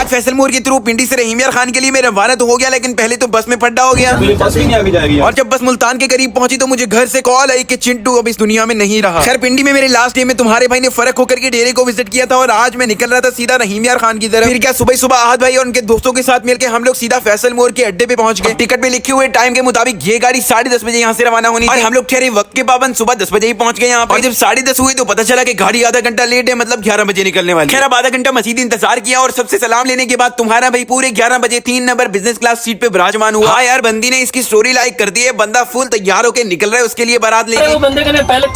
फैसल मोर के थ्रू पिंडी से रहीम यार खान के लिए मेरा रवाना तो हो गया, लेकिन पहले तो बस में पड्डा हो गया, बस भी नहीं आगे जाएगी। और जब बस मुल्तान के करीब पहुंची तो मुझे घर से कॉल आई कि चिंटू अब इस दुनिया में नहीं रहा। खैर पिंडी में मेरे लास्ट डे में तुम्हारे भाई ने फर्क होकर के डेरे को विजिट किया था और आज मैं निकल रहा था सीधा रहीम यार खान की तरफ। फिर क्या सुबह सुबह आहद भाई और उनके दोस्तों के साथ मिलकर हम लोग सीधा फैसल मोर के अड्डे पे पहुंच गए। टिकट पे लिखे हुए टाइम के मुताबिक ये गाड़ी 10:30 बजे यहाँ से रवाना होनी थी। हम लोग ठहरे वक्त के पाबंद सुबह 10 बजे ही पहुंच गए यहाँ पर। जब 10:30 हुई तो पता चला कि गाड़ी आधा घंटा लेट है, मतलब 11 बजे निकलने वाली। खैर अब आधा घंटा मजीद इंतजार किया और सबसे सलाम लेने के बाद तुम्हारा भाई पूरे 11 बजे 3 नंबर बिजनेस क्लास सीट पे विराजमान हुआ। हाँ यार बंदी ने इसकी स्टोरी लाइक कर दी है, बंदा फुल तैयार होकर निकल रहा है उसके लिए बारात लेके। वो बंदे ने पहले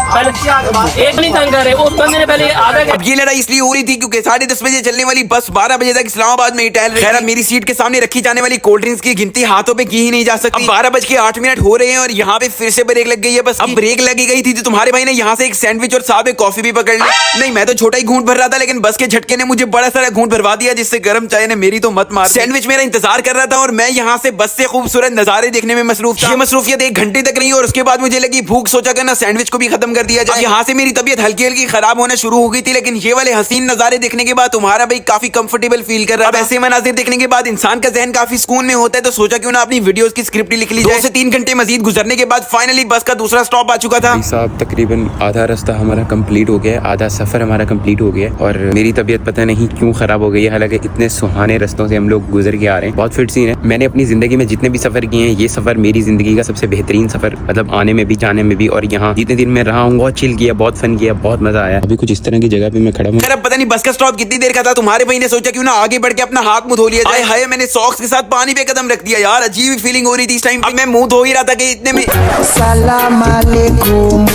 एक नहीं तंग कर रहे, उस बंदे ने पहले आधा। अब ये लड़ाई इसलिए हो रही थी क्योंकि 10:30 बजे चलने वाली बस 12 बजे तक इस्लामाबाद में ही टहल रही है। खैर मेरी सीट के सामने रखी जाने वाली कोल्ड ड्रिंक्स की गिनती हाथों पे की ही नहीं जा सकती। 12:08 हो रहे हैं और यहाँ पे फिर से ब्रेक लग गई है। बस अब ब्रेक लगी गई थी तो तुम्हारे भाई ने यहाँ से एक सैंडविच और साथ में कॉफी भी पकड़ ली। नहीं मैं तो छोटा ही घूंट भर रहा था, लेकिन बस के झटके ने मुझे बड़ा सारा घूंट भरवा दिया, जिससे गर्म चाय ने मेरी तो मत मार। सैंडविच मेरा इंतजार कर रहा था और मैं यहाँ से बस से खूबसूरत नजारे देखने में मसरूफ था। ये मसरूफियत 1 घंटे तक रही और उसके बाद मुझे लगी भूख, सोचा करना सैंडविच को भी खत्म कर दिया जाए। यहाँ से मेरी तबीयत हल्की हल्की खराब होना शुरू हो गई थी, लेकिन ये वाले हसीन नजारे देखने के बाद तुम्हारा भाई काफी कंफर्टेबल फील कर रहा था। ऐसे मनाजिर देखने के बाद इंसान का जहन काफी सुकून में होता है, तो सोचा क्यों ना अपनी वीडियोस की स्क्रिप्ट लिख ली जाए। 2 से 3 घंटे मजीद गुजरने के बाद फाइनली बस का दूसरा स्टॉप आ चुका था। साहब तकरीबन आधा रास्ता हमारा कंप्लीट हो गया है, आधा सफर हमारा कंप्लीट हो गया है और मेरी तबीयत पता नहीं क्यों खराब हो गई है। हालांकि इतने सुहाने रस्तों से हम लोग गुजर के आ रहे हैं, बहुत फिट सीन है। मैंने अपनी जिंदगी में जितने भी सफर किए हैं, ये सफर मेरी जिंदगी का सबसे बेहतरीन सफर, मतलब आने में भी जाने में भी। और यहाँ जितने दिन मैं रहा हूँ बहुत चिल किया, बहुत फन किया, बहुत मजा आया। अभी कुछ इस तरह की जगह पे मैं खड़ा हूँ। पता नहीं बस का स्टॉप कितनी देर का था, तुम्हारे भाई ने सोचा क्यों ना आगे बढ़ के अपना हाथ मुंह धो लिया जाए। हाय मैंने सॉक्स के साथ पानी पे कदम रख दिया यार, अजीब फीलिंग हो रही थी इस टाइम। अब मैं मुंह धो ही रहा था कि इतने में सलाम अलैकुम।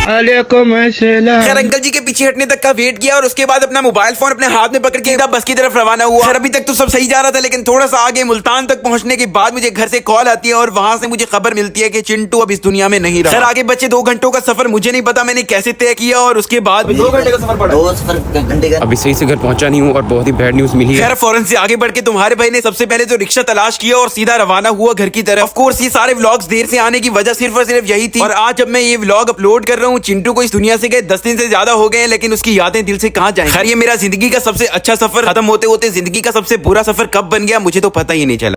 खैर अंकल जी के पीछे हटने तक का वेट किया और उसके बाद अपना मोबाइल फोन अपने हाथ में पकड़ के बस की तरफ रवाना हुआ। खैर अभी तक तो सब सही जा रहा था, लेकिन थोड़ा सा आगे मुल्तान तक पहुंचने के बाद मुझे घर से कॉल आती है और वहां से मुझे खबर मिलती है कि चिंटू अब इस दुनिया में नहीं रहा। खैर आगे बच्चे 2 घंटों का सफर, मुझे नहीं पता मैंने कैसे तय किया और उसके बाद 2 घंटे का सफर पड़ा। 2 घंटे का। अभी सही से घर पहुंचा नहीं हूँ और बहुत ही बैड न्यूज मिली है। खैर फौरन से आगे बढ़ के तुम्हारे भाई ने सबसे पहले तो रिक्शा तलाश किया और सीधा रवाना हुआ घर की तरफ। ऑफ कोर्स ये सारे व्लॉग्स देर से आने की वजह सिर्फ और सिर्फ यही थी। और आज जब मैं ये व्लॉग अपलोड कर रहा हूँ, चिंटू को इस दुनिया से गए 10 दिन से ज्यादा हो गए हैं, लेकिन उसकी यादें दिल से कहां जाएं। खैर ये मेरा जिंदगी का सबसे अच्छा सफर खत्म होते होते जिंदगी का सबसे बुरा सफर कब बन गया मुझे तो पता ही नहीं चला।